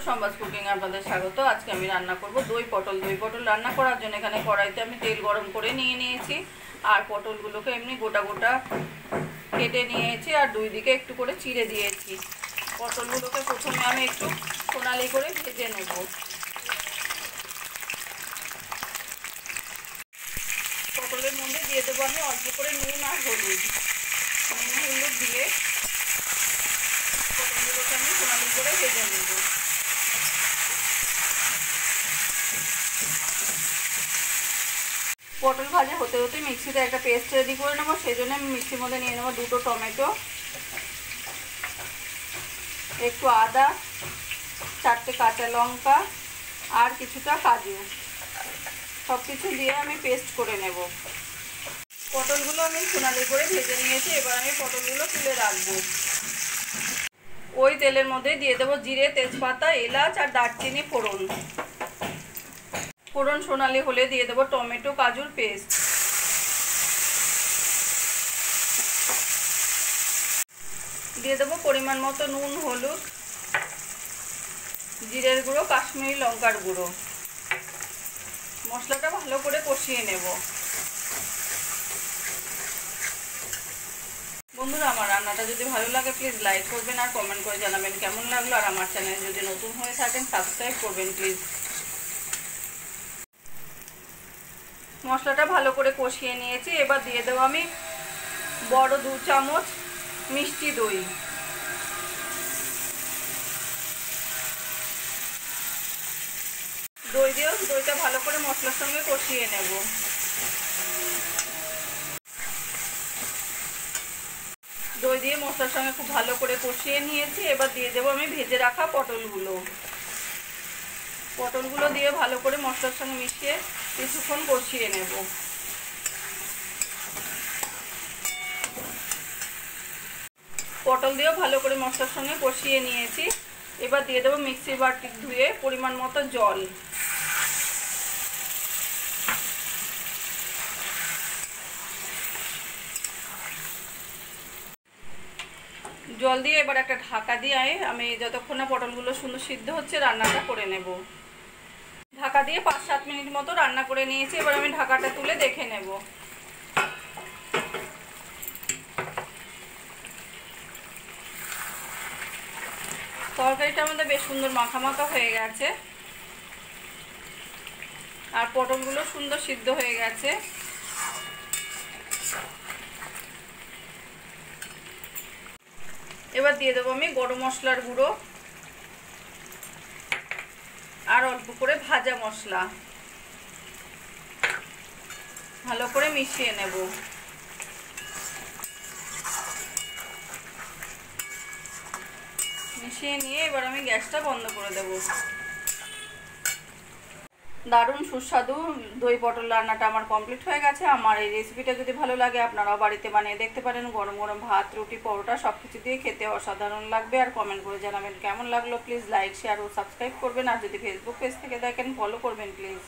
সম্বাস cooking আপনাদের স্বাগত। আজকে আমি রান্না করব দই পটল। দই পটল রান্না করার জন্য এখানে কড়াইতে আমি তেল গরম করে নিয়ে নিয়েছি আর পটলগুলোকে এমনি গোটা গোটা কেটে নিয়েছি আর দুই দিকে একটু করে চিড়ে দিয়েছি। পটলগুলোকে প্রথমে আমি একটু সোনালি করে ভেজে নেব। পটলের মধ্যে দিয়ে দেবো আমি অল্প করে নুন আর হলুদ। নুন হলুদ দিয়ে পটলগুলোকে আমি সোনালি করে ভেজে নেব। পটল ভাজা হতে হতে মিক্সিতে একটা পেস্ট রেডি করে নেবো। সেই জন্য আমি মিক্সির মধ্যে নিয়ে নেবো দুটো টমেটো, একটু আদা, 4টে কাঁচা লঙ্কা আর কিছুটা কাজু, সব কিছু দিয়ে আমি পেস্ট করে নেব। পটলগুলো আমি সোনালি করে ভেজে নিয়েছি। এবার আমি পটলগুলো তুলে রাখবো। ওই তেলের মধ্যে দিয়ে দেবো জিরে, তেজপাতা, এলাচ আর দারচিনি ফোড়ন। ফোড়ন সোনালি হলে দিয়ে দেবো টমেটো কাজুর পেস্ট। দিয়ে দেবো পরিমাণ মতো নুন, হলুদ, জিরের গুঁড়ো, কাশ্মীরি লঙ্কার গুঁড়ো। মশলাটা ভালো করে কষিয়ে নেব। বন্ধুরা, আমার রান্নাটা যদি ভালো লাগে প্লিজ লাইক করবেন আর কমেন্ট করে জানাবেন কেমন লাগলো। আর আমার চ্যানেল যদি নতুন হয়ে থাকেন সাবস্ক্রাইব করবেন প্লিজ। মশলাটা ভালো করে কষিয়ে নিয়েছি। এবার দিয়ে দেবো আমি বড় 2 চামচ মিষ্টি দই। দই দিয়েও দইটা ভালো করে মশলার সঙ্গে কষিয়ে নেব। দই দিয়ে মশলার সঙ্গে খুব ভালো করে কষিয়ে নিয়েছি। এবার দিয়ে দেবো আমি ভেজে রাখা পটলগুলো। পটলগুলো দিয়ে ভালো করে মশলার সঙ্গে মিশিয়ে কিছুক্ষণ কষিয়ে নেব। পটল দিয়েও ভালো করে মশলার সঙ্গে কষিয়ে নিয়েছি। এবার দিয়ে দেবো মিক্সি বাটি ধুয়ে পরিমাণ মতো জল। জল দিয়ে এবার একটা ঢাকা দিয়ে আমি যতক্ষণ না পটলগুলো সুন্দর সিদ্ধ হচ্ছে রান্নাটা করে নেব। ঢাকা দিয়ে 5-7 মিনিট মতো রান্না করে নিয়েছি। এবার আমি ঢাকাটা তুলে দেখে নেব। তরকারিটা আমাদের বেশ সুন্দর মাখা মাখা হয়ে গেছে আর পটলগুলো সুন্দর সিদ্ধ হয়ে গেছে। এবার দিয়ে দেবো আমি গরম মশলার গুঁড়ো আর অল্প করে ভাজা মশলা। ভালো করে মিশিয়ে নেব। মিশিয়ে নিয়ে এবার আমি গ্যাসটা বন্ধ করে দেব। দারুণ সুস্বাদু দই পটল রান্নাটা আমার কমপ্লিট হয়ে গেছে। আমার এই রেসিপিটা যদি ভালো লাগে আপনারাও বাড়িতে বানিয়ে দেখতে পারেন। গরম গরম ভাত, রুটি, পরোটা সব কিছু দিয়ে খেতে অসাধারণ লাগবে। আর কমেন্ট করে জানাবেন কেমন লাগলো। প্লিজ লাইক, শেয়ার ও সাবস্ক্রাইব করবেন। আর যদি ফেসবুক পেজ থেকে দেখেন ফলো করবেন প্লিজ।